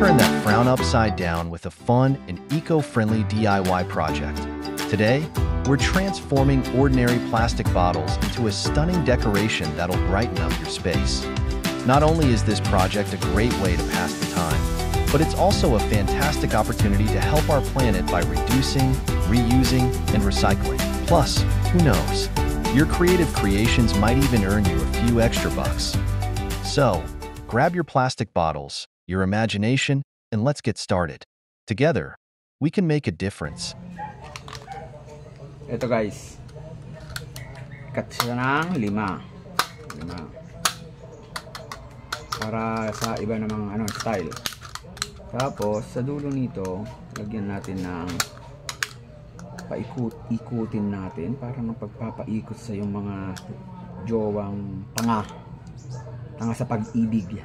turn that frown upside down with a fun and eco-friendly DIY project. Today, we're transforming ordinary plastic bottles into a stunning decoration that'll brighten up your space. Not only is this project a great way to pass the time, but it's also a fantastic opportunity to help our planet by reducing, reusing, and recycling. Plus, who knows? Your creative creations might even earn you a few extra bucks. So, grab your plastic bottles, your imagination, and let's get started. Together, we can make a difference. Ito guys, cut siya ng lima para sa iba namang style. Tapos sa dulo nito, lagyan natin ng ikutin natin para magpagpapaikot sa yung mga jowang tanga sa pag-ibig.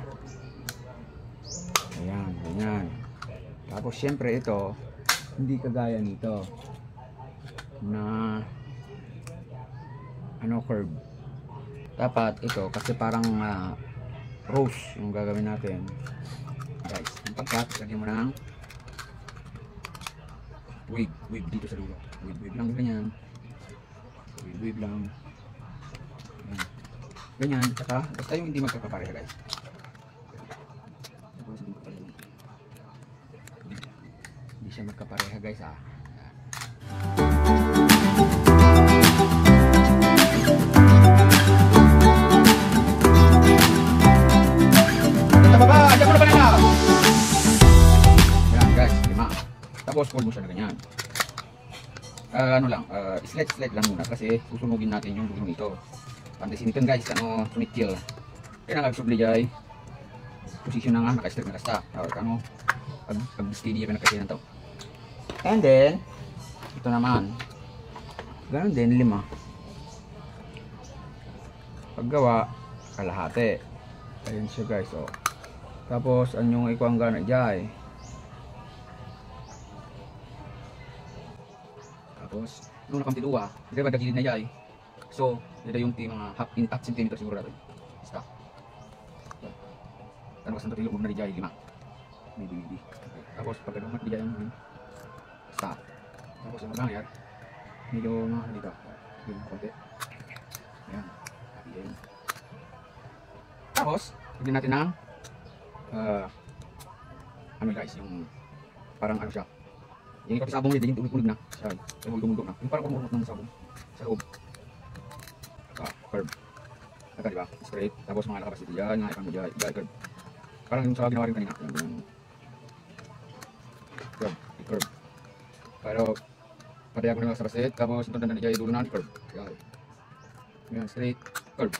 Ayan, ganyan. Tapos syempre ito, hindi kagaya nito na curve. Dapat ito kasi parang rose yung gagawin natin guys. Ang pagkat, lagyan mo ng wave dito sa dulo. Wave lang ganyan. Wave lang. Ganyan, saka basta yung hindi magkakapareha guys. Hindi siya magkapareha guys ha. Tapos fold mo siya na ganyan. Slide lang muna kasi susunugin natin yung dulo nito. Pandesinikan guys, sunikil. Kaya nag-subli jay. Posisyon na nga, naka-straight na kasta. Pag-steady yan nakasinan to. And then, ito naman. Ganon din, 5. Paggawa, kalahati. Ayan siya guys, oh. Tapos, anyong ikuang gana jay. Tapos, nung nakamtiduwa, hindi ba nagagilid na yay. So, dito yung mga half centimeter siguro natin. Stop. Tanong sa tilo na di yay, 5. Maybe. Tapos, pagkadumat di yay, stop. Tapos, yung mga yan, medyo mga dito. Yung konti. Ayan. Ayan. Tapos, lagyan natin ng guys, yung parang siya. Yung ikaw sabong nila, yung ulig na. Siya, yung dumulog na. Yung parang kumulog ng sabong. Sa loob. Curve. Naka, diba? Straight. Tapos mga nakabas dito yan. Nga ikan mo dyan. Curve. Parang yung sa ginawa rin kanina. Curve. Pero, pataya ko na sa basit. Tapos, ito na dyan. Dulo na. Curve. Yan. Straight. Curve.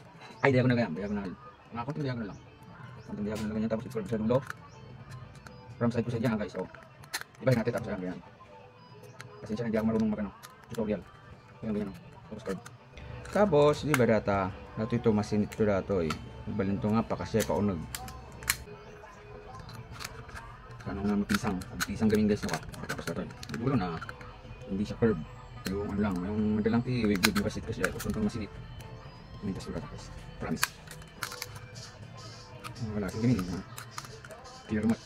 Ay, diagonal ganyan. Diagonal. Mga konting diagonal lang. Konting diagonal ganyan. Tapos, curve sa dulo. From side to side yan guys. So, ibahin natin tapos ganyan. Pasensya na hindi ako marunong tutorial. Ganyan. Tapos, di ba data? Dato ito masinit ito dato eh. Balinto nga pa kasi paunag. Sana nga mapisang gaming guys naka. Tapos dato eh. Dulo na. Hindi siya curve. Yung lang. Yung madalang wave mo kasi ito siya. Tapos itong masinit. Mintas yung data guys. Promise. Wala kasi gaming ha. Clear mat.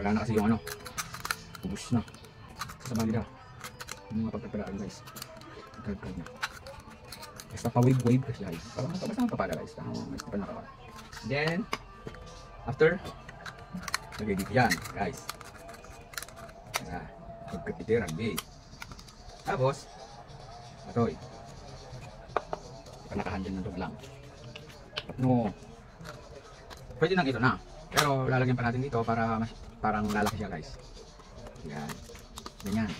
Wala na kasi yung ubus na. Sa balida. Yung mga pagpapalaan guys. Pagpapalaan niya. Basta pa-wave kasi guys. Basta mapapala guys. Then, after, lagay dito yan guys. Pagkatitiran guys. Tapos, ito eh. Panakahan dyan ng duglang. No. Pwede nang ito na. Pero lalagyan pa natin dito para parang lalaki siya guys. Yan. Ganyan.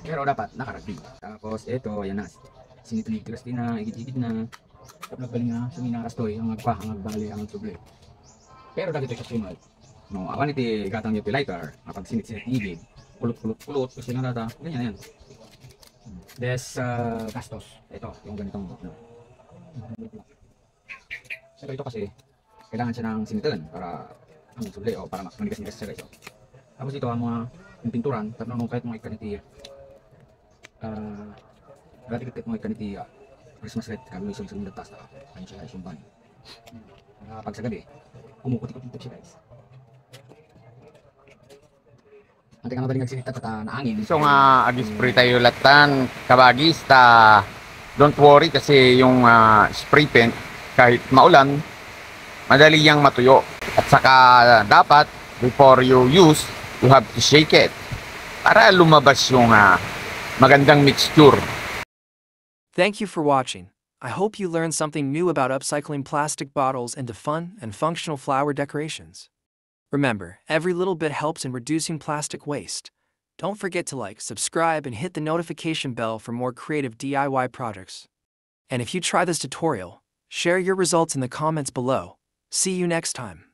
Pero dapat nakaragdi. Tapos ito, ayan na. Sinitinigas din na, igit-igit na. Tapos nagbaling na, suminaras to eh. Ang agbali, ang suble. Pero dahil ito siya sunod. No, awan iti gatang yung lighter. Kapag sinit-sinit igit. Pulot. Kasi nga data. Ganyan yan. Des gastos. Ito, yung ganitong. So ito kasi, kailangan siya ng sinitan para ang suble o para manigas-nigas siya guys. Tapos ito ang mga yung pinturan, tapos kahit mga ikaniti gratis mga ikaniti Christmas light kami isang isang taas na ayun siya guys yung ban. Pag sa gabi, umukuti-kuti siya guys. Antik nga madaling nagsinita at naangin. So nga, ag-spray tayo latan, kabagis, don't worry kasi yung spray paint, kahit maulan, madali yang matuyo. At saka dapat, before you use, you have to shake it para lumabas yung magandang mixture. Thank you for watching. I hope you learned something new about upcycling plastic bottles into fun and functional flower decorations. Remember, every little bit helps in reducing plastic waste. Don't forget to like, subscribe, and hit the notification bell for more creative DIY projects. And if you try this tutorial, share your results in the comments below. See you next time.